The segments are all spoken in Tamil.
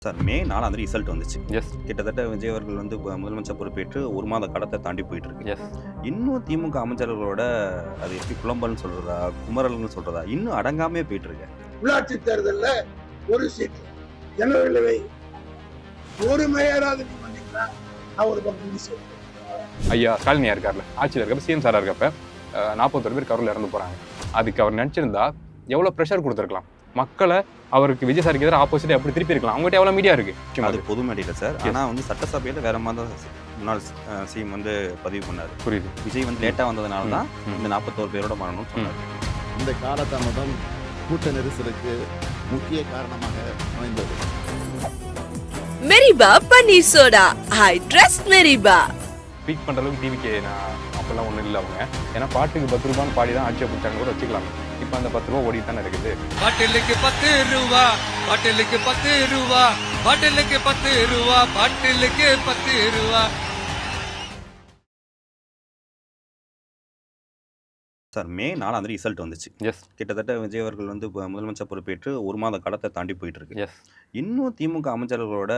சார் மே 4ஆம் தேதி ரிசல்ட் வந்துச்சு. எஸ். கிட்டத்தட்ட விஜய் அவர்கள் வந்து முதலமைச்சர் பொறுப்பேற்று 1 மாத காலத்தை தாண்டி போயிட்டு இருக்கு. எஸ். இன்னும் திமுக அமைச்சர்களோட அது எப்படி புலம்பல்னு சொல்றதா, குமரல்னு சொல்றதா, இன்னும் அடங்காமே போயிட்டு இருக்கு. உள்ளாட்சி தேர்தல்ல ஒரு சீட்டு ஜனவில்லை ஒரு மேயராக நீ வந்தீங்கன்னா நான் ஒரு பக்கம் சொல்றேன். ஐயா ஸ்டாலினியா இருக்கார்ல, ஆட்சியில் இருக்கப்ப சிஎம் சாரா இருக்கப்ப 41 பேர் கரூர்ல இறந்து போறாங்க. அதுக்கு அவர் நினைச்சிருந்தா எவ்வளவு ப்ரெஷர் கொடுத்துருக்கலாம், மக்களை அவருக்கு விஜய் சாருக்கு எதிராக ஆப்போசிட்டா எப்படி திருப்பி இருக்கலாம். அவங்ககிட்ட எவ்வளவு மீடியா இருக்கு. அது பொது மேடையில் சார். ஆனா வந்து சட்டசபையில வேற மாதிரி தான் முன்னாள் சிஎம் வந்து பதிவு பண்ணாரு. புரியுது. விஜய் வந்து லேட்டா வந்ததுனால தான் இந்த 41 பேரோட மரணம்னு சொன்னாரு. இந்த காலதாமதம் கூட்ட நெரிசலுக்கு முக்கிய காரணமாக அமைந்தது. மெரிபா பன்னீர் சோடா, ஐ ட்ரஸ்ட் மெரிபா. ஸ்பீக் பண்ற அளவுக்கு டிவிக்கு நான் அப்பெல்லாம் ஒன்றும் இல்லை அவங்க. ஏன்னா பாட்டுக்கு 10 ரூபான்னு பாடி தான் ஆட்சியை பிடிச்சாங்க கூட வச்சுக்கலாம். இப்போ அந்த 10 ரூபா ஓடிட்டு தானே இருக்குது. பாட்டிலுக்கு 10 ரூபா, பாட்டிலுக்கு 10 ரூபா, பாட்டிலுக்கு 10 ரூபா, பாட்டிலுக்கு 10 ரூபா. சார் மே 4ஆம் தேதி ரிசல்ட் வந்துச்சு. எஸ். கிட்டத்தட்ட விஜய் அவர்கள் வந்து முதலமைச்சர் பொறுப்பேற்று 1 மாத காலத்தை தாண்டி போயிட்டு இருக்கு. எஸ். இன்னும் திமுக அமைச்சர்களோட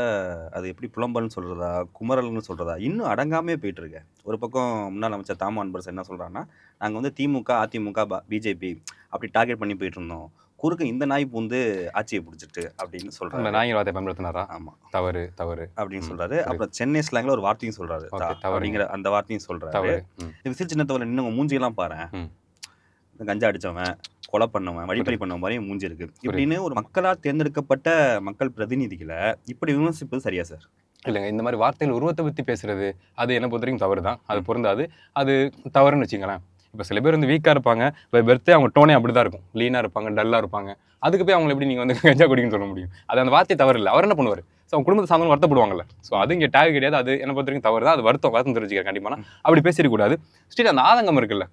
அது எப்படி புலம்பல்னு சொல்றதா, குமரல்னு சொல்றதா, இன்னும் அடங்காமே போயிட்டு இருக்கு. ஒரு பக்கம் முன்னாள் அமைச்சர் தாமு அன்பரசன் என்ன சொல்றாங்கன்னா, நாங்கள் வந்து திமுக, அதிமுக, பிஜேபி அப்படி டார்கெட் பண்ணி போயிட்டு இருந்தோம். குறுக்க இந்த நாய் பூந்து ஆட்சியை பிடிச்சிட்டு அப்படின்னு அந்த சொல்றாரு. நாயர் வார்த்தை பயன்படுத்தினாரா? ஆமா, தவறு தவறு அப்படின்னு சொல்றாரு. அப்புறம் சென்னை ஸ்லாங்ல ஒரு வார்த்தையும் சொல்றாரு, Okay, தவறு. அப்படிங்கிற அந்த வார்த்தையும் சொல்றாரு. தவறு. விசில் சின்னத்தவரை நின்று மூஞ்சியெல்லாம் பாரு, கஞ்சா அடிச்சவன், கொலை பண்ணவன், வழிப்பறி பண்ணவன் மாதிரி மூஞ்சி இருக்கு இப்படின்னு ஒரு மக்களால் தேர்ந்தெடுக்கப்பட்ட மக்கள் பிரதிநிதிகளை இப்படி விமர்சிப்பது சரியா சார்? இல்லைங்க, இந்த மாதிரி வார்த்தைகள் உருவத்தை பற்றி பேசுறது அது என்ன பொறுத்த வரைக்கும் தவறு தான். அது பொருந்தாது, அது தவறுன்னு வச்சுங்களேன். இப்போ சில பேர் வந்து வீக்காக இருப்பாங்க, இப்போ பெர்த்தே அவங்க டோனே அப்படி தான் இருக்கும், லீனாக இருப்பாங்க, டல்லாக இருப்பாங்க. அதுக்கு போய் அவங்களை எப்படி நீங்கள் வந்து கஞ்சா குடிக்குன்னு சொல்ல முடியும்? அது அந்த வார்த்தை தவறு இல்லை. அவர் என்ன பண்ணுவார்? ஸோ அவங்க குடும்பத்தை சார்ந்து வருத்தப்படுவாங்கல்ல. ஸோ அது இங்கே டேக் கிடையாது. அது என்ன பொறுத்த வரைக்கும் தவறு தான். அது வருத்தம் தெரிஞ்சுக்க கண்டிப்பாக அப்படி பேசிடக்கூடாது. ஸ்டில் அந்த ஆதங்கம் இருக்குல்ல,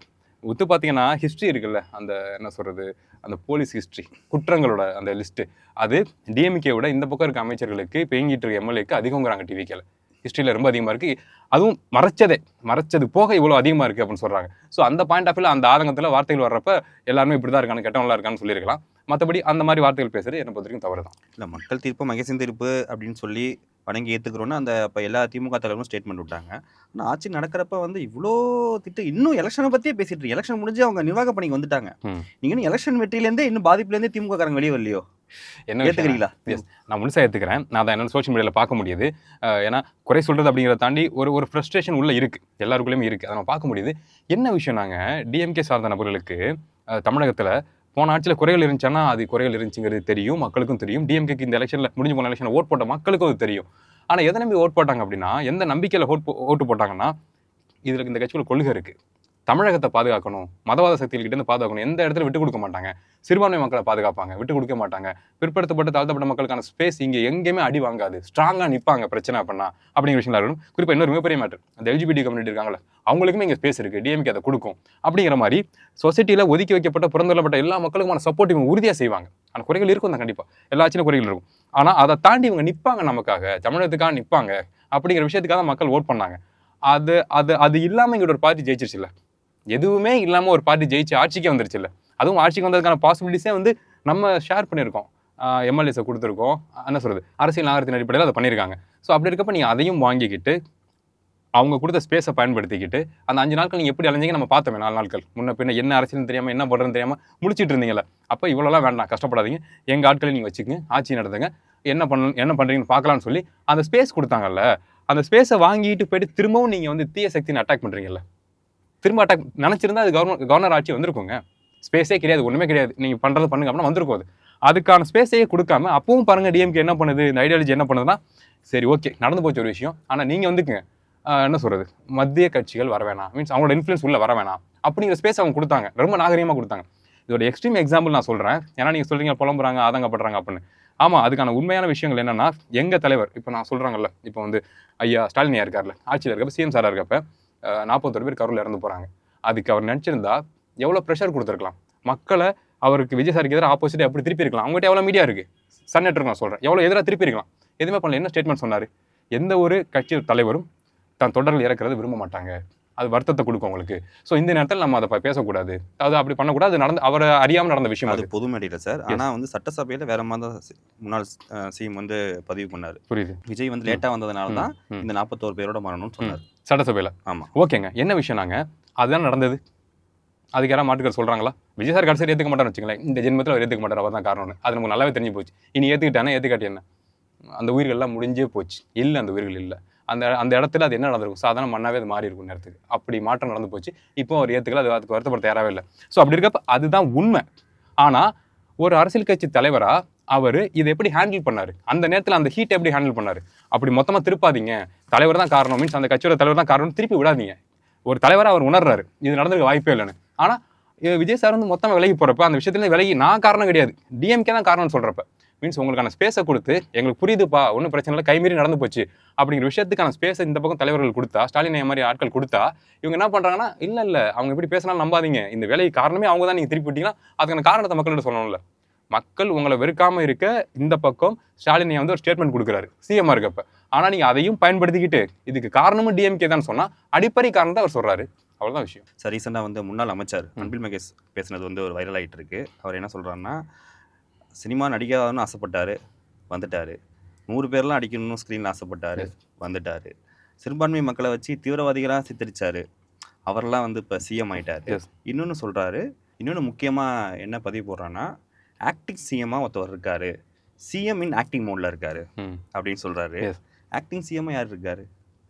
ஒத்து பார்த்தீங்கன்னா ஹிஸ்ட்ரி இருக்குல்ல, அந்த என்ன சொல்கிறது, அந்த போலீஸ் ஹிஸ்ட்ரி, குற்றங்களோட அந்த லிஸ்ட்டு, அது டிஎம்கேவோட இந்த பக்கம் இருக்க அமைச்சர்களுக்கு இப்போ இயங்கிட்டு இருக்க எம்எல்ஏக்கு அதிகங்கிறாங்க. டிவிக்கேல ஹிஸ்ட்ரியில் ரொம்ப அதிகமாக இருக்குது. அதுவும் மறைச்சது போக இவ்வளோ அதிகமாக இருக்குது அப்படின்னு சொல்கிறாங்க. ஸோ அந்த பாயிண்ட் ஆஃப் வியூவில் அந்த ஆதங்கத்தில் வார்த்தைகள் வர்றப்ப எல்லாருமே இப்படி தான் இருக்காங்க, கெட்டவங்களா இருக்கான்னு சொல்லியிருக்கலாம். மற்றபடி அந்த மாதிரி வார்த்தைகள் பேசுறது என்ன பொறுத்த வரைக்கும் தவறு தான். இல்லை, மக்கள் தீர்ப்பு மகேசன் தீர்ப்பு அப்படின்னு சொல்லி வணங்கி ஏற்றுக்கிறோன்னு அந்த இப்போ எல்லா திமுக தலைவரும் ஸ்டேட்மெண்ட் விட்டாங்க. ஆனால் ஆட்சி நடக்கிறப்ப வந்து இவ்வளோ இன்னும் எலெக்ஷனை பற்றியே பேசிட்டு இருக்கு. எலெக்ஷன் முடிஞ்சு அவங்க நிர்வாக பணிக்கு வந்துட்டாங்க. நீங்கள் இன்னும் எலெக்ஷன் வெற்றிலேருந்தே இன்னும் பாதிப்புலேருந்தே திமுக காரங்க வெளியே வரலையோ? என்ன ஏற்றுக்கிறீங்களா? எஸ், நான் முழுசாக ஏற்றுக்கிறேன். நான் அதை என்னோட சோஷியல் மீடியாவில் பார்க்க முடியுது. ஏன்னா குறை சொல்கிறது அப்படிங்கிறத தாண்டி ஒரு ஃப்ரஸ்ட்ரேஷன் உள்ளே இருக்குது, எல்லாருக்குள்ளேயுமே இருக்குது. அதை நம்ம பார்க்க முடியுது. என்ன விஷயம், நாங்கள் டிஎம்கே சார்ந்த நபர்களுக்கு தமிழகத்தில் போன ஆட்சியில் குறைகள் இருந்துச்சுன்னா அது குறைகள் இருந்துச்சுங்கிறது தெரியும், மக்களுக்கும் தெரியும். டிஎம்கேக்கு இந்த எலெக்ஷனில் முடிஞ்சு போன எலெக்ஷனில் ஓட் போட்ட மக்களுக்கும் அது தெரியும். ஆனால் எதை நம்பி ஓட் போட்டாங்க அப்படின்னா, எந்த நம்பிக்கையில் ஓட்டு போட்டாங்கன்னா, இதில் இந்த கட்சிகள் கொள்கை இருக்குது, தமிழகத்தை பாதுகாக்கணும், மதவாத சக்திகள்கிட்ட பாதுகாக்கணும், எந்த இடத்துல விட்டு கொடுக்க மாட்டாங்க, சிறுபான்மை மக்களை பாதுகாப்பாங்க, விட்டு கொடுக்க மாட்டாங்க, பிற்படுத்தப்பட்ட தாழ்த்தப்பட்ட மக்களுக்கான ஸ்பேஸ் இங்கே எங்கேயுமே அடி வாங்காது, ஸ்ட்ராங்காக நிற்பாங்க பிரச்சனை அப்படின்னா அப்படிங்கிற விஷயம் இருக்கணும். குறிப்பாக இன்னொரு மிகப்பெரிய மேட்டர், அந்த எல்ஜிபிடி கம்யூனிட்டி இருக்காங்களே, அவங்களுக்குமே இங்கே ஸ்பேஸ் இருக்குது, டிஎம்கே அதை கொடுக்கும் அப்படிங்கிற மாதிரி சொசைட்டியில் ஒதுக்கி வைக்கப்பட்ட புறந்தள்ளப்பட்ட எல்லா மக்களுக்குமான சப்போர்ட் இவங்க உறுதியாக செய்வாங்க. ஆனால் குறைகள் இருக்கும் தான், கண்டிப்பாக எல்லா ஆட்சியிலும் குறைகள் இருக்கும். ஆனால் அதை தாண்டி இவங்க நிற்பாங்க, நமக்காக தமிழகத்துக்காக நிற்பாங்க அப்படிங்கிற விஷயத்துக்காக மக்கள் ஓட் பண்ணாங்க. அது இல்லாமல் இங்கே ஒரு பார்ட்டி ஜெயிச்சிருச்சு இல்லை, எதுவுமே இல்லாமல் ஒரு பார்ட்டி ஜெயிச்சு ஆட்சிக்கே வந்துருச்சு இல்லை. அதுவும் ஆட்சிக்கு வந்ததுக்கான பாசிபிலிட்டிஸே வந்து நம்ம ஷேர் பண்ணியிருக்கோம், எம்எல்ஏஸை கொடுத்துருக்கோம், என்ன சொல்கிறது, அரசியல் நாகரிகத்தின் அடிப்படையில் அதை பண்ணியிருக்காங்க. ஸோ அப்படி இருக்கப்போ நீங்கள் அதையும் வாங்கிக்கிட்டு அவங்க கொடுத்த ஸ்பேஸை பயன்படுத்திக்கிட்டு அந்த 5 நாட்கள் நீங்கள் எப்படி அலைஞ்சிங்க நம்ம பார்த்தோமே. 4 நாட்கள் முன்ன பின்ன என்ன அரசியல்னு தெரியாமல் என்ன பண்ணுறதுன்னு தெரியாமல் முடிச்சிட்டு இருந்தீங்களே. அப்போ இவ்வளோலாம் வேண்டாம், கஷ்டப்படாதீங்க, எங்கள் ஆட்களை நீங்கள் வச்சுக்கோங்க, ஆட்சி நடத்துங்க, என்ன பண்ணுறீங்கன்னு பார்க்கலான்னு சொல்லி அந்த ஸ்பேஸ் கொடுத்தாங்கல்ல. அந்த ஸ்பேஸை வாங்கிட்டு போயிட்டு திரும்பவும் நீங்கள் வந்து தீய சக்தின்னு அட்டாக் பண்ணுறீங்கல்ல. திரும்ப அட்டாக் நினச்சிருந்தா அது கவர்னர் ஆட்சி வந்திருக்குங்க. ஸ்பேஸே கிடையாது, ஒன்றுமே கிடையாது, நீங்கள் பண்ணுறது பண்ணுங்க அப்படின்னா வந்திருக்கும். அதுக்கான ஸ்பேஸையே கொடுக்காம அப்பவும் பாருங்கள் டிஎம்கே என்ன பண்ணுது, இந்த ஐடியாலஜி என்ன பண்ணுதுன்னா, சரி ஓகே நடந்து போச்சு ஒரு விஷயம், ஆனால் நீங்கள் வந்துக்குங்க, என்ன சொல்கிறது, மத்திய கட்சிகள் வர வேணாம், மீன்ஸ் அவங்களோட இன்ஃப்ளூயன்ஸ் உள்ள வர வேணாம் அப்படிங்கிற ஸ்பேஸ் அவங்க கொடுத்தாங்க, ரொம்ப நாகரிகமாக கொடுத்தாங்க. இதோட எக்ஸ்ட்ரீம் எக்ஸாம்பிள் நான் சொல்கிறேன். ஏன்னா நீங்கள் சொல்கிறீங்க புலம்புறாங்க, ஆதங்கப்படுறாங்க அப்படின்னு. ஆமாம், அதுக்கான உண்மையான விஷயங்கள் என்னென்னா, எங்கள் தலைவர் இப்போ நான் சொல்கிறாங்கல்ல, இப்போ வந்து ஐயா ஸ்டாலினியா இருக்கார்ல, ஆட்சியில் இருக்கப்ப சிஎம் சாராக இருக்கப்ப 41 பேர் கரூரில் இறந்து போகிறாங்க. அதுக்கு அவர் நினச்சிருந்தா எவ்வளோ ப்ரெஷர் கொடுத்துருக்கலாம், மக்களை அவருக்கு விஜய் சாருக்கு எதிராக ஆப்போசிட்டாக எப்படி திருப்பி இருக்கலாம். அவங்ககிட்ட எவ்வளோ மீடியா இருக்குது, சன் நெட்வொர்க் நான் சொல்கிறேன், எவ்வளோ எதிராக திருப்பி இருக்கலாம். எதுவுமே பண்ணல. என்ன ஸ்டேட்மெண்ட் சொன்னார், எந்த ஒரு கட்சி தலைவரும் தன் தொடர்கள் இறக்குறது விரும்ப மாட்டாங்க, அது வருத்தத்தை கொடுக்கும் உங்களுக்கு. ஸோ இந்த நேரத்தில் நம்ம அதை பேசக்கூடாது, அது அப்படி பண்ணக்கூடாது. அது நடந்து அவரை அறியாமல் நடந்த விஷயம் அது அது. பொது மேடையில் சார். ஆனால் வந்து சட்டசபையில் வேற மாதிரி தான் முன்னாள் சிஎம் வந்து பதிவு பண்ணார். புரியுது. விஜய் வந்து லேட்டாக வந்ததுனால தான் இந்த 41 பேரோட மரணம்னு சொன்னார் சட்டசபையில். ஆமாம், ஓகேங்க, என்ன விஷயம் நாங்கள் அதுதான் நடந்தது. அதுக்கு யாராவது மாட்டுக்கள் சொல்கிறாங்களா? விஜய் சார் கடைசியில் ஏற்றுக்க மாட்டார்னு வச்சுங்களேன், இந்த ஜென்மத்தில் அவர் ஏற்றுக்க மாட்டார், அவர் தான் காரணம்னு. அது நமக்கு நல்லாவே தெரிஞ்சு போச்சு. இனி ஏற்றுக்கிட்டானே ஏற்றுக்காட்டி என்ன, அந்த உயிர்கள்லாம் முடிஞ்சே போச்சு. இல்லை, அந்த உயிர்கள் இல்லை. அந்த இடத்துல அது என்ன நடந்திருக்கும், சாதாரண மண்ணாவே அது மாறி இருக்கும் நேரத்துக்கு. அப்படி மாற்றம் நடந்து போச்சு. இப்போ அவர் ஏற்றுக்கல, அதுக்கு வருத்தப்பட தயாராகவே இல்லை. ஸோ அப்படி இருக்கப்ப அதுதான் உண்மை. ஆனால் ஒரு அரசியல் கட்சி தலைவராக அவர் இதை எப்படி ஹேண்டில் பண்ணார், அந்த நேரத்தில் அந்த ஹீட் எப்படி ஹேண்டில் பண்ணார். அப்படி மொத்தமாக திருப்பாதீங்க, தலைவர் தான் காரணம், மீன்ஸ் அந்த கட்சியோட தலைவர் தான் காரணம் திருப்பி விடாதீங்க. ஒரு தலைவராக அவர் உணர்றாரு இது நடந்திருக்க வாய்ப்பே இல்லைன்னு. ஆனால் விஜய் சார் வந்து மொத்தமாக விலகி போகிறப்ப அந்த விஷயத்துல விலகி நான் காரணம் கிடையாது, டிஎம்கே தான் காரணம்னு சொல்கிறப்ப, மீன்ஸ் உங்களுக்கான ஸ்பேஸை கொடுத்து எங்களுக்கு புரியுதுப்பா, ஒன்றும் பிரச்சனை இல்லை, கைமீறி நடந்து போச்சு அப்படிங்கிற விஷயத்துக்கான ஸ்பேஸை இந்த பக்கம் தலைவர்கள் கொடுத்தா, ஸ்டாலின் மாதிரி ஆட்கள் கொடுத்தா, இவங்க என்ன பண்ணுறாங்கன்னா, இல்லை அவங்க எப்படி பேசினாலும் நம்பாதீங்க, இந்த வேலைக்கு காரணமே அவங்க தான், நீங்கள் திருப்பி விட்டீங்கன்னா அதுக்கான காரணத்தை மக்கள்கிட்ட சொல்லணும்ல. மக்கள் உங்களை வெறுக்காமல் இருக்க இந்த பக்கம் ஸ்டாலின் வந்து ஒரு ஸ்டேட்மெண்ட் கொடுக்குறாரு சிஎம்மாக இருக்கப்ப. ஆனால் நீங்கள் அதையும் பயன்படுத்திக்கிட்டு இதுக்கு காரணமும் டிஎம்கே தான் சொன்னால் அடிப்படை காரணம் தான் அவர் சொல்கிறாரு. அவ்வளோதான் விஷயம். சார், ரீசெண்டாக வந்து முன்னாள் அமைச்சர் அன்பில் மகேஷ் பேசினது வந்து ஒரு வைரல் ஆகிட்டு இருக்கு. அவர் என்ன சொல்கிறாருன்னா, சினிமா நடிகன்னு ஆசைப்பட்டார், வந்துட்டார். 100 பேர்லாம் அடிக்கணும்னு ஸ்க்ரீனில் ஆசைப்பட்டார், வந்துட்டார். சிறுபான்மை மக்களை வச்சு தீவிரவாதிகளாக சித்தரிச்சார், அவரெல்லாம் வந்து இப்போ சிஎம் ஆகிட்டார். இன்னொன்று சொல்கிறாரு, இன்னொன்று முக்கியமாக என்ன பதிவு போடுறான்னா, ஆக்டிங் சிஎம்மாக ஒருத்தவர் இருக்காரு, சிஎம் இன் ஆக்டிங் மோடில் இருக்காரு அப்படின்னு சொல்கிறாரு. ஆக்டிங் சிஎம்மாக யார் இருக்காரு?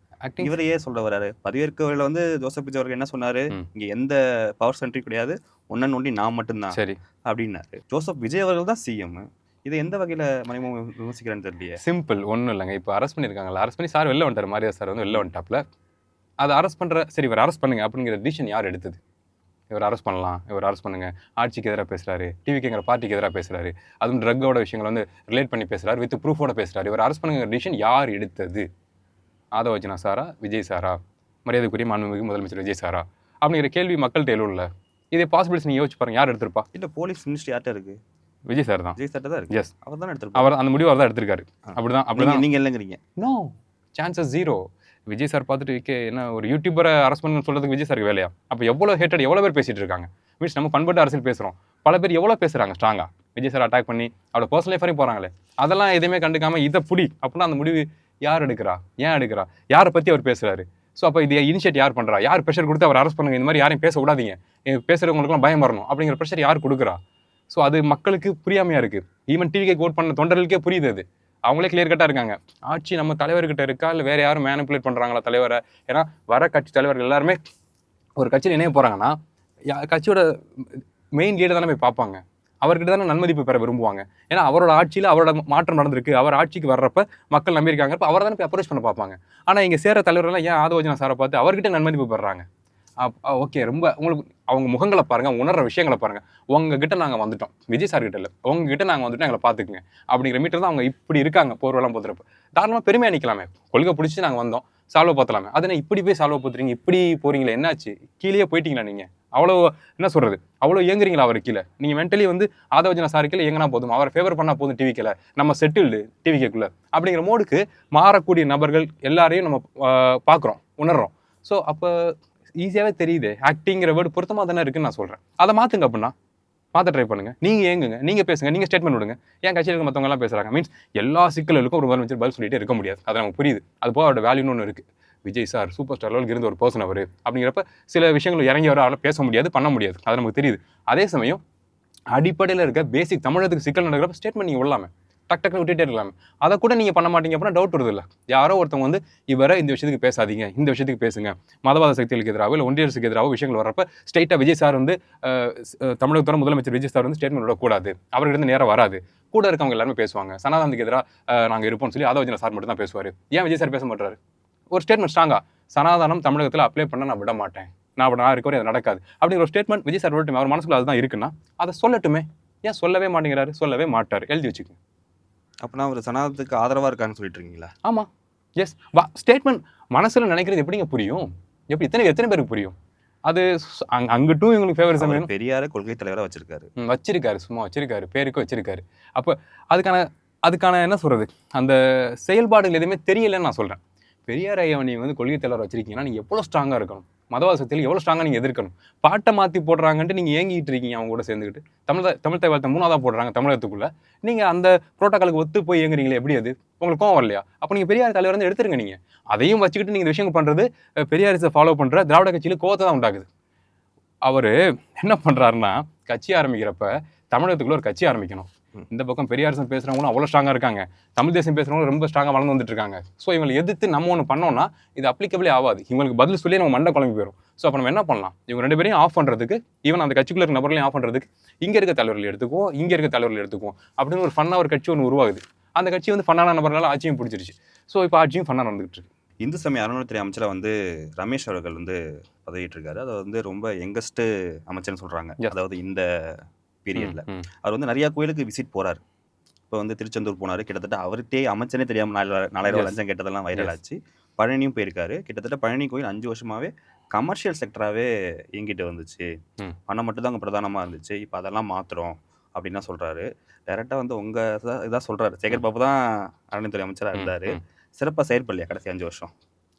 இவரை ஏன் சொல்ல வராரு? பதவியேற்கவர்கள் வந்து ஜோசப் விஜய் அவர்கள் என்ன சொன்னாரு, இங்க எந்த பவர் சென்ட்ரி கிடையாது, ஒன்னன் ஒன்லி நான் மட்டும்தான் சரி அப்படின்னாரு. ஜோசப் விஜய் அவர்கள் தான் சிஎம். இதை எந்த வகையில மறைமுக விமர்சிக்கிறேன்னு தெரியல. சிம்பிள், ஒன்றும் இல்லைங்க. இப்போ அரெஸ்ட் பண்ணியிருக்காங்களா, அரெஸ்ட் பண்ணி சார் வெளில வந்துட்டார், மாரியா சார் வந்து வெளில வந்துட்டாப்ல. அதை அரெஸ்ட் பண்ணுற, சரி இவர் அரெஸ்ட் பண்ணுங்க அப்படிங்கிற டிசிஷன் யார் எடுத்தது? இவர் அரெஸ்ட் பண்ணலாம், இவர் அரெஸ்ட் பண்ணுங்க, ஆட்சிக்கு எதிராக பேசுறாரு, டிவிக்குங்கிற பார்ட்டிக்கு எதிராக பேசுறாரு, அதுவும் ட்ரக்கோட விஷயங்கள் வந்து ரிலேட் பண்ணி பேசுறாரு, வித் ப்ரூஃபோட பேசுறாரு. இவர் அரெஸ்ட் பண்ணுங்கிற டிசிஷன் யார் எடுத்தது? ஆதவர்ஜனா சாரா, விஜய் சாரா, மரியாதைக்குரிய மாண்புமிகு முதலமைச்சர் விஜய் சாரா அப்படிங்கிற கேள்வி மக்கள்கிட்ட எழுவல. இதே பாசிபிலிட்டிஸ் நீங்கள் யோசிச்சு பாருங்க, யார் எடுத்திருப்பா? இல்லை, போலீஸ் மினிஸ்ட்ரி யார்கிட்ட இருக்கு? விஜய் சார் தான். விஜய் சார் தான் இருக்கு. எஸ், அவர் தான் எடுத்திருப்பார். அவர் அந்த முடிவு அவர் தான் எடுத்திருக்காரு. அப்படிதான் நீங்க இல்லைங்கிறீங்க? No, chances zero. Vijay sir பார்த்துட்டு என்ன ஒரு யூடியூபரை அரெஸ்ட் பண்ணு சொல்றதுக்கு விஜய் சாருக்கு வேலையா? அப்போ எவ்வளோ ஹேட்டட், எவ்வளோ பேர் பேசிட்டு இருக்காங்க. மீன்ஸ் நம்ம பண்பட்டு அரசியல் பேசுகிறோம், பல பேர் எவ்வளோ பேசுகிறாங்க ஸ்ட்ராங்காக, விஜய் சார் அட்டாக் பண்ணி அவரோட பர்சனல் லைஃப் வரையும் போகிறாங்களே, அதெல்லாம் எதுவுமே கண்டுக்காமல் இதை புடி அப்படின்னா அந்த முடிவு யார் எடுக்கிறா, ஏன் எடுக்கிறா, யாரை பற்றி அவர் பேசுகிறாரு? ஸோ அப்போ இது இனிஷியேட் யார் பண்ணுறா, யார் ப்ரெஷர் கொடுத்து அவர் அரெஸ்ட் பண்ணுங்க, இந்த மாதிரி யாரையும் பேச விடாதீங்க, பேசுகிறவங்களுக்குலாம் பயம் வரணும் அப்படிங்கிற ப்ரெஷர் யார் கொடுக்குறா? ஸோ அது மக்களுக்கு புரியாமையாக இருக்குது. ஈவன் டிவிக்கு ஓட் பண்ண தொண்டர்களுக்கே புரியுது, அது அவங்களே கிளியர் கட்டாக இருக்காங்க. ஆட்சி நம்ம தலைவர்கிட்ட இருக்கா, இல்லை வேறு யாரும் மேனிப்புலேட் பண்ணுறாங்களா தலைவரை? ஏன்னா வர கட்சி தலைவர்கள் எல்லாருமே ஒரு கட்சியில் இணைய போகிறாங்கன்னா கட்சியோட மெயின் லீடர் தானே போய் பார்ப்பாங்க, அவர்கிட்ட தானே நன்மதிப்பு பெற விரும்புவாங்க. ஏன்னா அவரோட ஆட்சியில் அவரோட மாற்றம் நடந்திருக்கு, அவர் ஆட்சிக்கு வர்றப்ப மக்கள் நம்பியிருக்காங்க, அவர் தானே போய் அப்ரோச் பண்ண பார்ப்பாங்க. ஆனால் இங்கே சேர தலைவர்கள்லாம் ஏன் ஆதவர்ஜனா சாரை பார்த்து அவர்கிட்ட நன்மதிப்பு பெறாங்க? ஓகே, ரொம்ப உங்களுக்கு அவங்க முகங்களை பாருங்க, உணர்ற விஷயங்களை பாருங்க. உங்ககிட்ட நாங்கள் வந்துட்டோம், விஜய் சார் கிட்ட இல்லை, உங்ககிட்ட நாங்கள் வந்துட்டோம், எங்களை பார்த்துக்குங்க அப்படிங்கிற மீட்டர் தான் அவங்க இப்படி இருக்காங்க. போர்வெல்லாம் போத்துறப்ப தாராளமாக பெருமையாக நிற்கலாமே, கொள்கை பிடிச்சி நாங்கள் வந்தோம், சால்வை பார்த்துலாமே. அதனை இப்படி போய் சால்வை பார்த்துறீங்க, இப்படி போறீங்களே, என்னாச்சு, கீழே போயிட்டீங்களா நீங்கள்? அவ்வளோ என்ன சொல்றது, அவ்வளோ இயங்குறீங்களா அவர் கீழே? நீங்கள் மென்டலி வந்து ஆதவர்ஜனா சார் கீழே இயங்கினா போதும், அவரை ஃபேவர் பண்ணால் போதும், டிவிக்கில் நம்ம செட்டில்டு டிவிக்குள்ள அப்படிங்கிற மோடுக்கு மாறக்கூடிய நபர்கள் எல்லாரையும் நம்ம பார்க்குறோம், உணர்றோம். ஸோ அப்போ ஈஸியாகவே தெரியுது, ஆக்டிங்கிற வேர்டு பொருத்தமாக தானே இருக்குன்னு நான் சொல்கிறேன். அதை மாற்றுங்க, அப்படின்னா மாற்ற ட்ரை பண்ணுங்க, நீங்கள் ஏங்குங்க, நீங்கள் பேசுங்க, நீங்கள் ஸ்டேட்மெண்ட் விடுங்க. ஏன் கட்சியில் இருக்க மற்றவங்க எல்லாம் பேசுகிறாங்க? மீன்ஸ் எல்லா சிக்கலுக்கும் ஒரு முதலமைச்சர் பதில் சொல்லிட்டே இருக்க முடியாது, அது நமக்கு புரியுது. அது போக அவரோட வேல்யூன்னு ஒன்று இருக்குது. விஜய் சார் சூப்பர் ஸ்டார் லெவலுக்கு இருந்த ஒரு பர்சன் அவர் அப்படிங்கிறப்ப சில விஷயங்கள் இறங்கி வர பேச முடியாது, பண்ண முடியாது, அது நமக்கு தெரியுது. அதே சமயம் அடிப்படையில் இருக்க பேசிக் தமிழகத்துக்கு சிக்கல் நடக்கிறப்ப ஸ்டேட்மெண்ட் நீங்கள் விடலாமே, டக் டக்குன்னு விட்டுட்டே இருக்கலாமே. அதை கூட நீங்கள் பண்ண மாட்டீங்க அப்படின்னா டவுட் வருது இல்லை? யாரோ ஒருத்தவங்க வந்து இவரை இந்த விஷயத்துக்கு பேசாதீங்க, இந்த விஷயத்துக்கு பேசுங்க, மதவாத சக்திகளுக்கு எதிராக இல்லை ஒன்றிய அரசுக்கு எதிராக விஷயங்கள் வரப்ப ஸ்ட்ரைட்டாக விஜய் சார் வந்து தமிழகத்தோட முதலமைச்சர் விஜய் சார் வந்து ஸ்டேட்மெண்ட் விடக்கூடாது, அவர்கிட்ட நேரம் வராது. கூட இருக்கவங்க எல்லாருமே பேசுவாங்க, சனாதனத்துக்கு எதிராக நாங்கள் இருப்போம்னு சொல்லி ஆதவர்ஜனா சார் மட்டும் தான் பேசுவார். ஏன் விஜய் சார் பேச மாட்டாரு? ஒரு ஸ்டேட்மெண்ட் ஸ்ட்ராங்கா, சனாதனம் தமிழகத்தில் அப்ளை பண்ண நான் விட மாட்டேன், நான் இருக்கவரை அது நடக்காது அப்படிங்கிற ஒரு ஸ்டேட்மெண்ட் விஜய் சார் விடட்டுமே. அவர் மனசுக்குள்ள அதுதான் இருக்குன்னா அதை சொல்லட்டுமே. ஏன் சொல்லவே மாட்டேங்கிறாரு? சொல்லவே மாட்டார், எழுதி வச்சுக்கோங்க. அப்படின்னா அவர் சனாதனத்துக்கு ஆதரவாக இருக்கான்னு சொல்லிட்டு இருக்கீங்களா? ஆமாம், எஸ். ஸ்டேட்மெண்ட் மனசில் நினைக்கிறது எப்படிங்க புரியும்? எப்படி எத்தனை பேருக்கு புரியும்? அது அங்கிட்டும் இவங்களுக்கு ஃபேவரிசம் வேணும். பெரியார கொள்கை தலைவராக வச்சிருக்காரு, சும்மா வச்சிருக்காரு, பேருக்கு வச்சிருக்காரு. அப்போ அதுக்கான என்ன சொல்றது, அந்த செயல்பாடுகள் எதுவுமே தெரியலன்னு நான் சொல்கிறேன். பெரியார் ஐயா நீங்கள் வந்து கொள்கை தலைவர் வச்சிருக்கீங்கன்னா நீங்கள் எவ்வளோ ஸ்ட்ராங்காக இருக்கணும், மதவாத சக்திகள் எவ்வளோ ஸ்ட்ராங்காக நீங்கள் எதிர்க்கணும். பாட்டை மாற்றி போடுறாங்கன்ட்டு நீங்கள் ஏங்கிட்டு இருக்கீங்க அவங்க கூட சேர்ந்துக்கிட்டு. தமிழ் தாய் வாழ்த்தை 3ஆவதாக போடுறாங்க தமிழகத்துக்குள்ளே. நீங்கள் அந்த புரோட்டோக்காலுக்கு ஒத்து போய் ஏங்குறீங்களே, எப்படி அது உங்களுக்கு கோவம் வரலையா? அப்போ நீங்கள் பெரியார் தலைவர் வந்து எடுத்துருங்க. நீங்கள் அதையும் வச்சுக்கிட்டு நீங்கள் இந்த விஷயங்கள் பண்ணுறது பெரியாரிசை ஃபாலோ பண்ணுற திராவிட கட்சியில் கோவத்தை தான் உண்டாகுது. அவர் என்ன பண்ணுறாருன்னா, கட்சி ஆரம்பிக்கிறப்ப தமிழகத்துக்குள்ள ஒரு கட்சி ஆரம்பிக்கணும். இந்த பக்கம் பெரியாரிசம் பேசுகிறவங்களும் அவ்வளோ ஸ்ட்ராங்காக இருக்காங்க, தமிழ் தேசம் பேசுகிறவங்களும் ரொம்ப ஸ்ட்ராங்காக வளர்ந்து வந்துட்டு இருக்காங்க. ஸோ இவங்களை எதிர்த்து நம்ம ஒன்று பண்ணோம்னா இது அப்ளிகபிளே ஆகாது. இவங்களுக்கு பதில் சொல்லி நம்ம மண்டை குழம்பி போயிடும். ஸோ அப்போ நம்ம என்ன பண்ணலாம், இவங்க 2 பேரையும் ஆஃப் பண்ணுறதுக்கு, ஈவன் அந்த கட்சிக்குள்ள இருக்க நபர்களையும் ஆஃப் பண்ணுறதுக்கு இங்கே இருக்க தலைவர்கள் எடுத்துக்குவோம், இங்கே இருக்க தலைவர்கள் எடுத்துக்குவோம் அப்படின்னு ஒரு ஃபன்னாக ஒரு கட்சி ஒன்று உருவாகுது. அந்த கட்சி வந்து ஃபன்னான நபர்களால் ஆட்சியும் பிடிச்சிருச்சு. ஸோ இப்போ ஆட்சியும் ஃபன்னாக நடந்துகிட்டு இருக்கு. இந்து சமய அறநிலையத்துறை அமைச்சராக வந்து ரமேஷ் அவர்கள் வந்து பதவிட்டு இருக்காரு. அதை வந்து ரொம்ப யங்கஸ்ட் அமைச்சர்னு சொல்கிறாங்க. அதாவது இந்த பீரியடில் அவர் வந்து நிறையா கோயிலுக்கு விசிட் போகிறார். இப்போ வந்து திருச்செந்தூர் போனார். கிட்டத்தட்ட அவர்கிட்டே அமைச்சனே தெரியாமல் 4000 லஞ்சம் கேட்டதெல்லாம் வைரல் ஆச்சு. பழனியும் போயிருக்காரு. கிட்டத்தட்ட பழனி கோயில் 5 வருஷமாகவே கமர்ஷியல் செக்டராகவே இயங்கிட்டு வந்துச்சு. பணம் மட்டும் தான் அங்கே பிரதானமாக இருந்துச்சு. இப்போ அதெல்லாம் மாற்றுறோம் அப்படின்னு தான் சொல்கிறாரு. டைரெக்டாக வந்து உங்கள் இதாக சொல்கிறாரு. சேகர் பாபு தான் அறநிலையத்துறை அமைச்சராக இருந்தார். சிறப்பாக செயற்படலையா கடைசி 5 வருஷம்?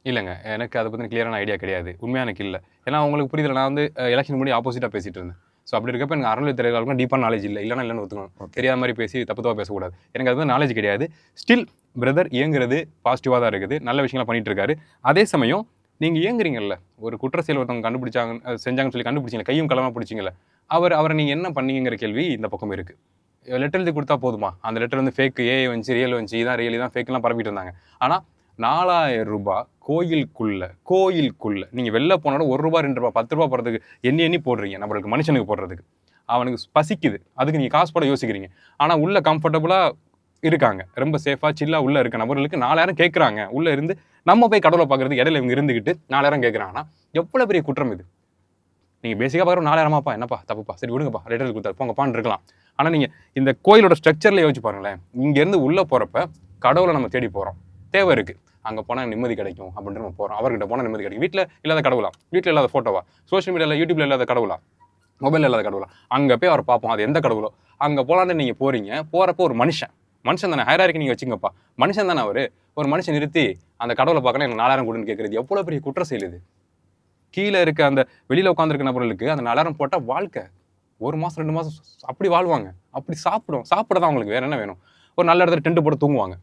இல்லைங்க, எனக்கு அதை பற்றி கிளியரான ஐடியா கிடையாது. உண்மையாக எனக்கு இல்லை. ஏன்னா அவங்களுக்கு புரியுதில்லை. நான் வந்து எலெக்ஷன் முன்னாடி ஆப்போசிட்டாக பேசிகிட்டு இருந்தேன். ஸோ அப்படி இருக்கப்போ எனக்கு அறநிலையத்துறைகளுக்கும் டீப்பான நாலேஜ் இல்லை. இல்லைன்னு ஒத்துக்கணும். தெரியாத மாதிரி பேசி தப்பு பேசக்கூடாது. எனக்கு அது வந்து நாலேஜ் கிடையாது. ஸ்டில் பிரதர் இயங்குறது பாசிட்டிவாக தான் இருக்குது. நல்ல விஷயங்கள்லாம் பண்ணிட்டு இருக்காரு. அதே சமயம் நீங்கள் இயங்குறீங்கல்ல, ஒரு குற்ற செயல் ஒருத்தவங்க செஞ்சாங்கன்னு சொல்லி கண்டுபிடிச்சிங்களா, கையும் களமாக பிடிச்சிங்கள, அவரை நீங்கள் என்ன பண்ணீங்கிற கேள்வி இந்த பக்கம் இருக்குது. லெட்டர் எழுதி கொடுத்தா போதுமா? அந்த லெட்டர் வந்து ஃபேக், ஏஐ வந்துச்சு, ரியல் வந்துச்சு, இதான் ரியல், இதான் ஃபேக்லாம் பரப்பிட்டு இருந்தாங்க. ஆனால் 4000 ரூபாய் கோயிலுக்குள்ள நீங்கள் வெளில போனோட 1 ரூபா 2 ரூபா 10 ரூபா போடுறதுக்கு எண்ணி போடுறீங்க. நம்மளுக்கு மனுஷனுக்கு போடுறதுக்கு அவனுக்கு பசிக்குது, அதுக்கு நீங்கள் காசு போட யோசிக்கிறீங்க. ஆனால் உள்ள கம்ஃபர்டபுளாக இருக்காங்க, ரொம்ப சேஃபாக சில்லாக உள்ள இருக்க நபர்களுக்கு 4000 கேட்குறாங்க. உள்ளே இருந்து நம்ம போய் கடவுளை பார்க்குறதுக்கு இடையில இவங்க இருந்துக்கிட்டு 4000 கேட்குறாங்கன்னா எவ்வளோ பெரிய குற்றம் இது. நீங்கள் பேசிக்காக பார்க்குற 4000 என்னப்பா தப்புப்பா, சரி விடுங்கப்பா, லெட்டர் கொடுத்தாரு போங்கப்பான்னு இருக்கலாம். ஆனால் நீங்கள் இந்த கோயிலோட ஸ்ட்ரக்சரில் யோசிச்சு பாருங்களேன். இங்கேருந்து உள்ளே போகிறப்ப கடவுளை நம்ம தேடி போகிறோம், தேவை இருக்குது. அங்கே போனால் நிம்மதி கிடைக்கும் அப்படின்ட்டு நம்ம போகிறோம். அவர்கிட்ட போனால் நிம்மதி கிடைக்கும். வீட்டில் இல்லாத கடவுளா, வீட்டில் இல்லாத ஃபோட்டோவா, சோஷியல் மீடியாவில் யூடியூப்ல இல்லாத கடவுளா, மொபைலில் இல்லாத கடவுளா, அங்கே போய் அவர் பார்ப்போம். அது எந்த கடவுளோ அங்கே போகலான்னு நீங்கள் போகிறப்போ ஒரு மனுஷன் தானே, ஹைரார்க்கி நீங்கள் வச்சுங்கப்பா, மனுஷன் தானே அவர். ஒரு மனுஷன் நிறுத்தி அந்த கடவுளை பார்க்கணும் எனக்கு 4000 கொடுன்னு கேட்குறது எவ்வளோ பெரிய குற்றம் செய்யுது. கீழே இருக்க அந்த வெளியில் உட்காந்துருக்க நபர்களுக்கு அந்த 4000 போட்டால் வாழ்க்கை 1 மாதம் 2 மாதம் அப்படி வாழ்வாங்க, அப்படி சாப்பிட தான் அவங்களுக்கு வேறு என்ன வேணும். ஒரு நல்ல இடத்துல டென்ட் போட்டு தூங்குவாங்க.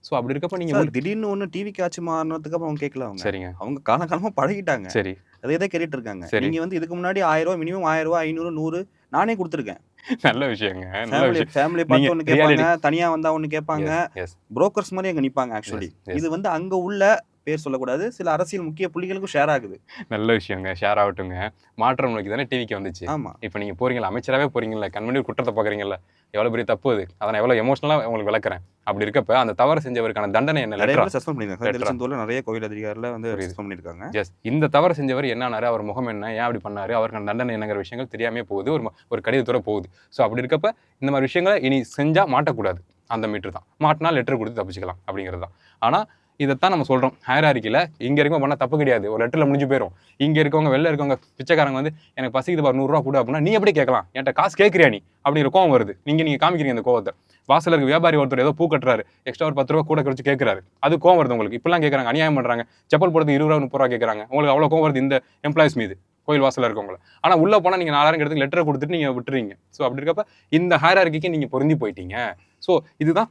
ஸோ அப்படி இருக்கப்போ நீங்கள் திடீர்னு ஒன்று டிவிக்கு ஆச்சு மாறினதுக்கு அப்புறம் அவங்க கேட்கல. சரிங்க, அவங்க காலகாலமாக பழகிட்டாங்க. சரி, அதே தான் கேட்டுட்டு இருக்காங்க. நீங்கள் வந்து இதுக்கு முன்னாடி 1000 ரூபா மினிமம் 1000 ரூபா 500 100 நானே கொடுத்துருக்கேன். நல்ல விஷயங்க. ஃபேமிலி பார்த்து ஒன்று கேட்பாங்க, தனியாக வந்தால் ஒன்று கேட்பாங்க. புரோக்கர்ஸ் மாதிரி அங்கே நிற்பாங்க. ஆக்சுவலி இது வந்து அங்கே உள்ள பேர் சொல்லக்கூடாது, சில அரசியல் முக்கிய புள்ளிகளுக்கும் ஷேர் ஆகுது. நல்ல விஷயங்க, ஷேர் ஆகட்டுங்க. மாற்றம் நோக்கி தானே டிவிக்கு வந்துச்சு. ஆமாம், இப்போ நீங்கள் போறீங்களா, அமைச்சராகவே போறீங்களா, கண்மணி குற்றத்தை பார்க்குறீங்களா, எவ்வளோ பெரிய தப்பு அது. அதை நான் எவ்வளோ எமோஷனலாக உங்களுக்கு விளக்குறேன். அப்படி இருக்கப்ப அந்த தவறு செஞ்சவருக்கான தண்டனை என்ன? சஸ்பெண்ட் பண்ணிருக்காங்க. திருச்செந்தூர்ல நிறைய கோயில் அதிகாரில வந்து சஸ்பெண்ட் பண்ணிருக்காங்க. எஸ், இந்த தவறு செஞ்சவர் என்னன்னாரு, அவர் முகம் என்ன, ஏன் அப்படி பண்ணாரு, அவருக்கான தண்டனை என்னங்கிற விஷயங்கள் தெரியாமே போகுது, ஒரு கடிதத்தோட போகுது. ஸோ அப்படி இருக்கப்ப இந்த மாதிரி விஷயங்களை இனி செஞ்சா மாட்டக்கூடாது. அந்த மீட்டர் தான் மாட்டினா லெட்டர் கொடுத்து தப்பிச்சுக்கலாம் அப்படிங்கிறது தான். ஆனால் இதைத்தான் நம்ம சொல்கிறோம், ஹைரார்க்கியில் இங்கே இருக்கவங்க பண்ணால் தப்பு கிடையாது, ஒரு லெட்டரில் முடிஞ்சு போயிடும். இங்கே இருக்கவங்க வெளில இருக்கவங்க பிச்சைக்காரங்க வந்து எனக்கு பசிக்குது பாரு 100 ரூபா கொடு அப்படின்னா நீ எப்படி கேட்கலாம், என்கிட்ட காசு கேட்குறியா நீ அப்படிங்கிற கோவம் வருது. நீங்கள் காமிக்கிறீங்க அந்த கோவத்தை. வாசலில் இருக்க வியாபாரி ஒருத்தர் ஏதோ பூ கட்டுறாரு, எக்ஸ்ட்ரா ஒரு 10 ரூபா கூட கழிச்சு கேட்குறாரு, அது கோவம் வருது உங்களுக்கு. இப்பெல்லாம் கேட்குறாங்க, அநியாயம் பண்ணுறாங்க, செப்பல் போடுறது 20 ரூபா 30 ரூபா கேட்குறாங்க, உங்களுக்கு அவ்வளோ கோவம் வருது இந்த எம்ப்ளாயிஸ் மீது, கோயில் வாசலில் இருக்கவங்கள. ஆனால் உள்ளே போனால் நீங்கள் 4000 இடத்துக்கு லெட்டரை கொடுத்துட்டு நீங்கள் விட்டுறீங்க. ஸோ அப்படி இருக்கப்ப இந்த ஹைரார்க்கிக்கு நீங்கள் பொருந்தி போயிட்டீங்க. ஸோ இதுதான்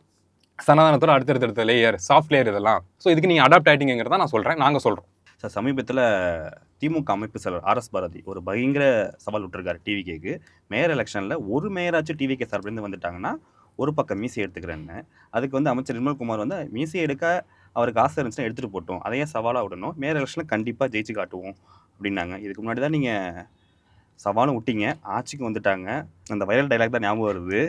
சனாதனத்தோட அடுத்தடுத்த லேயர், சாஃப்ட் லேயர் இதெல்லாம். ஸோ இதுக்கு நீங்கள் அடாப்ட் ஆகிட்டீங்கிறத நான் சொல்கிறேன், நாங்கள் சொல்கிறோம். சார், சமீபத்தில் திமுக அமைப்பு செயலர் RS பாரதி ஒரு பயங்கர சவால் விட்டுருக்காரு டிவிகேக்கு. மேயர் எலெக்ஷனில் ஒரு மேயராச்சும் டிவிகே சார்பிலேருந்து வந்துட்டாங்கன்னா ஒரு பக்கம் மீசை எடுத்துக்கிறேன்னு. அதுக்கு வந்து அமைச்சர் நிர்மல்குமார் வந்து மீசையை எடுக்க அவருக்கு ஆசை இருந்துச்சுன்னா எடுத்துகிட்டு போட்டோம், அதையே சவாலாக விடணும், மேயர் எலெக்ஷனில் கண்டிப்பாக ஜெயிச்சு காட்டுவோம் அப்படின்னாங்க. இதுக்கு முன்னாடி தான் நீங்கள் சவாலும் விட்டீங்க, ஆட்சிக்கு வந்துட்டாங்க. அந்த வைரல் டைலாக் தான் ஞாபகம் வருது,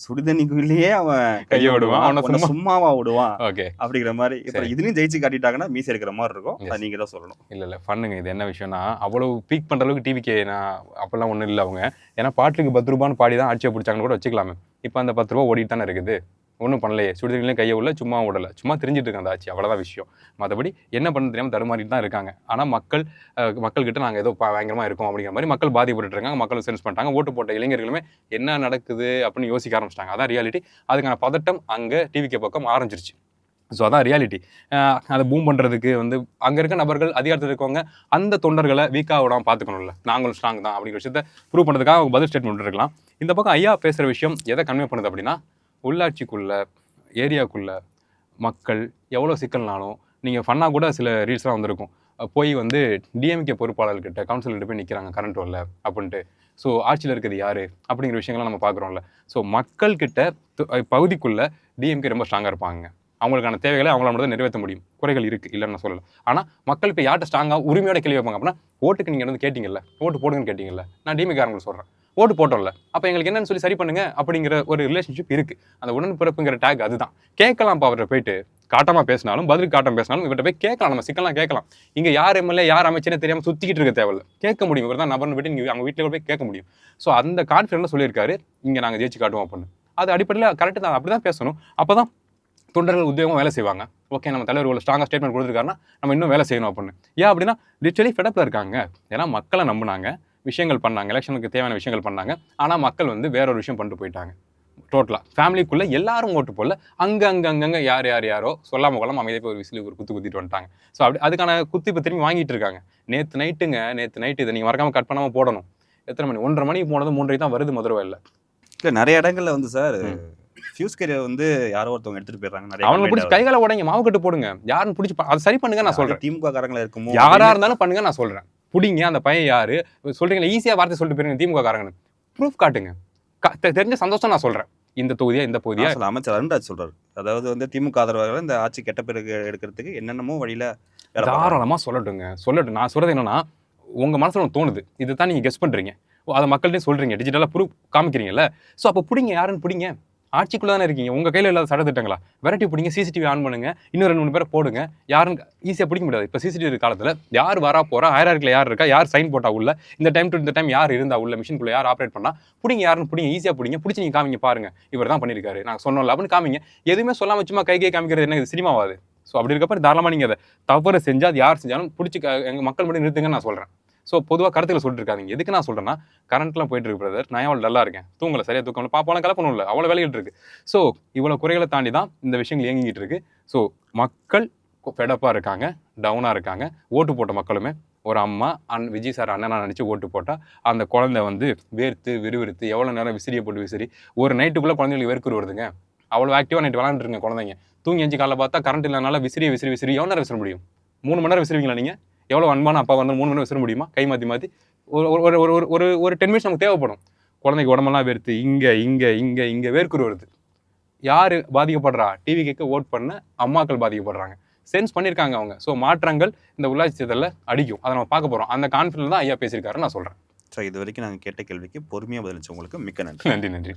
சுடுதண்ணிக்குள்ளேயே அவன் கையை விடுவான், அவனை சும்மாவா விடுவான் அப்படிங்கிற மாதிரி. இப்போ இதுலையும் ஜெயிச்சு காட்டிட்டாங்கன்னா மீசி எடுக்கிற மாதிரி இருக்கும். அது நீங்கள் தான் சொல்லணும். இல்லை பண்ணுங்க. இது என்ன விஷயம்னா, அவ்வளோ பீக் பண்ணுற அளவுக்கு டிவிக்கே நான் அப்போல்லாம் ஒன்றும் இல்லை அவங்க. ஏன்னா பாட்டுக்கு 10 ரூபான்னு பாடி தான் ஆட்சியை பிடிச்சாங்கன்னு கூட வச்சுக்கலாமே. இப்போ அந்த 10 ரூபா ஓடிட்டு தானே இருக்குது, ஒன்றும் பண்ணலையே, சுடுதண்ணிலையும் கையை உள்ள சும்மா விடலை, சும்மா தெரிஞ்சிட்டு இருக்காங்க அந்த ஆட்சி, அவ்வளோதான் விஷயம். மற்றபடி என்ன பண்ண தெரியாமல் தடுமாறிட்டு தான் இருக்காங்க. ஆனால் மக்கள்கிட்ட நாங்கள் ஏதோ பயங்கரமாக இருக்கோம் அப்படிங்கிற மாதிரி மக்கள் பாதிப்பட்டு இருக்காங்க. மக்களும் சென்ஸ் பண்ணிட்டாங்க. ஓட்டு போட்ட இளைஞர்களுமே என்ன நடக்குது அப்படின்னு யோசிக்க ஆரம்பிச்சிட்டாங்க. அதான் ரியாலிட்டி. அதுக்கான பதட்டம் அங்கே டிவிக்கு பக்கம் ஆரம்பிச்சிருச்சு. ஸோ அதான் ரியாலிட்டி. அதை பூம் பண்ணுறதுக்கு வந்து அங்கே இருக்க நபர்கள் அதிகாரத்தில் இருக்கவங்க அந்த தொண்டர்களை வீக்காக விடாமல் பார்த்துக்கணும்ல, நாங்களும் ஸ்ட்ராங் தான் அப்படிங்கிற விஷயத்தை ப்ரூவ் பண்ணுறதுக்காக அவங்க பதில் ஸ்டேட்மெண்ட் இருக்கலாம். இந்த பக்கம் ஐயா பேசுகிற விஷயம் எதை கன்வே பண்ணுது அப்படின்னா, உள்ளாட்சிக்குள்ளே ஏரியாவுக்குள்ளே மக்கள் எவ்வளோ சிக்கல்னாலும் நீங்கள் ஃபன்னாக கூட சில ரீல்ஸ்லாம் வந்திருக்கும், போய் வந்து டிஎம்கே பொறுப்பாளர்கிட்ட கவுன்சிலர்கிட்ட போய் நிற்கிறாங்க கரண்ட் வரல அப்படின்ட்டு. ஸோ ஆட்சியில் இருக்கிறது யார் அப்படிங்கிற விஷயங்கள்லாம் நம்ம பார்க்குறோம்ல. ஸோ மக்கள்கிட்ட பகுதிக்குள்ளே டிஎம்கே ரொம்ப ஸ்ட்ராங்காக இருப்பாங்க. அவங்களுக்கான தேவைகளை அவங்களால மட்டும் தான் நிறைவேற்ற முடியும். குறைகள் இருக்குது, இல்லைன்னு நான் சொல்லலை. ஆனால் மக்கள் இப்போ யார்கிட்ட ஸ்ட்ராங்காக உரிமையோட கேள்வி வைப்பாங்க அப்படின்னா, ஓட்டுக்கு நீங்கள் வந்து கேட்டிங்கல்ல, ஓட்டு போடுங்கன்னு கேட்டிங்கல்ல, நான் டிஎம்கேக்காரங்களை சொல்கிறேன், ஓட்டு போட்டோம்ல, அப்போ எங்களுக்கு என்னன்னு சொல்லி சரி பண்ணுங்க அப்படிங்கிற ஒரு ரிலேஷன்ஷிப் இருக்குது. அந்த உடன்பிறப்புங்கிற டேக் அதுதான். கேட்கலாம். அவர்கிட்ட போயிட்டு காட்டமாக பேசினாலும் பதிலுக்கு காட்டம் பேசினாலும் இவர்கிட்ட போய் கேட்கலாம், நம்ம சிக்கலாம் கேட்கலாம். இங்கே யார் எம்எல்ஏ யார் அமைச்சனே தெரியாமல் சுற்றிக்கிட்டு இருக்க தேவையில்ல, கேட்க முடியும். இவர் தான் நபர்னு போய்ட்டு நீங்கள் அவங்க வீட்டில் போய் கேட்க முடியும். ஸோ அந்த கான்ஃபிடென்ட்ல சொல்லியிருக்காரு, இங்கே நாங்கள் ஜெயிச்சு காட்டுவோம் அப்படின்னு. அது அடிப்படையில் கரெக்டு தான், அப்படி தான் பேசணும். அப்போ தான் தொண்டர்கள் உத்தியோகம் வேலை செய்வாங்க. ஓகே, நம்ம தலைவர் ஒரு ஸ்ட்ராங்காக ஸ்டேட்மெண்ட் கொடுத்துருக்காருன்னா நம்ம இன்னும் வேலை செய்யணும் அப்படின்னு. ஏன் அப்படின்னா லிட்டரலி ஃபெடப்பில் இருக்காங்க. ஏன்னா மக்களை நம்பினாங்க, விஷயங்கள் பண்ணாங்க, எலெக்ஷனுக்கு தேவையான விஷயங்கள் பண்ணாங்க. ஆனால் மக்கள் வந்து வேற ஒரு விஷயம் பண்ணிட்டு போயிட்டாங்க. டோட்டலாக ஃபேமிலிக்குள்ளே எல்லாரும் ஓட்டு போடல, அங்கங்கே யாரோ சொல்லாமல் கொள்ளாமல் அமைதியாக போய் ஒரு விசிலி ஒரு குத்திட்டு வந்துட்டாங்க. ஸோ அப்படி அதுக்கான குத்து இப்போ திரும்பி வாங்கிட்டு இருக்காங்க. நேற்று நைட்டு இதை நீங்கள் மறக்காமல் கட் பண்ணாமல் போடணும். எத்தனை மணி? 1:30 மணிக்கு போனது 3:30 தான் வருது மதுரை. இல்லை நிறைய இடங்கள்ல வந்து சார் ஃபியூஸ் கேரியர் வந்து யாரோ ஒருத்தவங்க எடுத்துட்டு போயிடுறாங்க. அவங்க பிடிச்சி கைகால உடைங்க, மாவு கட்டு போடுங்க, யாருன்னு பிடிச்சி அதை சரி பண்ணுங்க. நான் சொல்றேன், திமுக காரங்களா இருக்கும் யாரா இருந்தாலும் பண்ணுங்க. நான் சொல்றேன், பிடிங்க அந்த பையன் யாரு சொல்றீங்களா, ஈஸியா வார்த்தை சொல்லிட்டு போயிருங்க திமுக காரங்கன்னு. ப்ரூஃப் காட்டுங்க, தெரிஞ்ச சந்தோஷம். நான் சொல்றேன், இந்த தொகுதியா இந்த பகுதியா. அமைச்சர் அருண்ராஜ் சொல்றாரு, அதாவது வந்து திமுக ஆதரவாளர்கள் இந்த ஆட்சி கெட்ட பிறகு எடுக்கிறதுக்கு என்னென்னமோ வழியில தாராளமா சொல்லட்டும். நான் சொல்றது என்னன்னா, உங்க மனசுல ஒன்று தோணுது, இதுதான் நீங்க கெஸ் பண்றீங்க, அதை மக்கள்கிட்ட சொல்றீங்க, டிஜிட்டலா ப்ரூஃப் காமிக்கிறீங்கல்ல. ஸோ அப்போ பிடிங்க, யாருன்னு பிடிங்க. ஆட்சிக்குள்ள தானே இருக்கீங்க, உங்க கையில் இல்லாத சட்டத்திட்டங்களா? வெரைட்டி பிடிங்க, சிசிடிவி ஆன் பண்ணுங்க, இன்னும் 2-3 பேரை போடுங்க. யாருன்னு ஈஸியாக பிடிக்க முடியாது. இப்போ சிசிடிவி காலத்தில் யார் வரா போறா, ஹைரார்க்கில் யார் இருக்கா, யார் சைன் போட்டா உள்ள, இந்த டைம் டு இந்த டைம் யார் இருந்தா உள்ள, மிஷின்குள்ள யார் ஆப்ரேட் பண்ணா, பிடிங்க, யாருன்னு பிடிங்க, ஈஸியாக பிடிங்க. பிடிச்சி நீங்கள் காமிங்க, பாருங்க இவர் தான் பண்ணியிருக்காரு, நான் சொன்னோம்ல அப்படின்னு காமிங்க. எதுவுமே சொல்லாம சும்மா கைகே காமிக்கிறது என்ன, இது சினிமாவாது. ஸோ அப்படி இருக்கப்ப தாராளமாக நீங்கள் அதை தவறு செஞ்சால் அது யார் செஞ்சாலும் பிடிச்சி எங்கள் மக்கள் மட்டும் நிறுத்துங்கன்னு நான் சொல்கிறேன். ஸோ பொதுவாக கருத்துக்களை சொல்லிட்டு இருக்காங்க. எதுக்கு நான் சொல்கிறேன்னா, கரண்ட்லாம் போயிட்டு இருக்கு பிரதர், நான் எவ்வளோ டல்லாக இருக்கேன், தூங்கலை, சரியாக தூக்கம் பாப்பாலாம் கலப்பணும் இல்லை, அவ்வளோ வேலைகள் இருக்குது. ஸோ இவ்வளோ குறைகளை தாண்டி தான் இந்த விஷயங்கள் இயங்கிட்டு இருக்கு. ஸோ மக்கள் ஃபெடப்பாக இருக்காங்க, டவுனாக இருக்காங்க. ஓட்டு போட்ட மக்களுமே ஒரு அம்மா விஜய் சார் அண்ணனா நினச்சி ஓட்டு போட்டால் அந்த குழந்தை வந்து வேர்த்து விறுவிறுத்து எவ்வளோ நேரம் விசிறியை போட்டு விசிறி ஒரு நைட்டுக்குள்ளே குழந்தைங்களுக்கு வேர்க்குரு வருதுங்க. அவ்வளோ ஆக்டிவாக நைட்டு விளாண்டுருங்க குழந்தைங்க. தூங்கி 5 காலைல பார்த்தா கரண்ட் இல்லைனால விசிறி எவ்வளோ நேரம் விசிற முடியும்? 3 மணி நேரம் விசிறுவீங்களா நீங்கள்? எவ்வளோ அன்பான அப்பா வந்து 3 மணி நேரம் விசிற முடியுமா? கை மாற்றி ஒரு 10 மினிட்ஸ் நமக்கு தேவைப்படும். குழந்தைக்கு உடம்பெல்லாம் வேர்த்து இங்கே வேர்க்குரு வருது. யார் பாதிக்கப்படுறா? டிவி கேட்க ஓட் பண்ண அம்மாக்கள் பாதிக்கப்படுறாங்க. சென்ஸ் பண்ணியிருக்காங்க அவங்க. ஸோ மாற்றங்கள் இந்த உள்ளாட்சி தேர்தலில் அடிக்கும், அதை நம்ம பார்க்க போகிறோம். அந்த கான்ஃபிடன்ஸ் தான் ஐயா பேசியிருக்காரு நான் சொல்கிறேன். ஸோ இது வரைக்கும் நாங்கள் கேட்ட கேள்விக்கு பொறுமையாக பதிலளிச்சு உங்களுக்கு மிக்க நன்றி. நன்றி.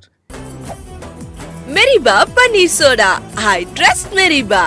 Meriba Paneer Soda. I trust Meriba.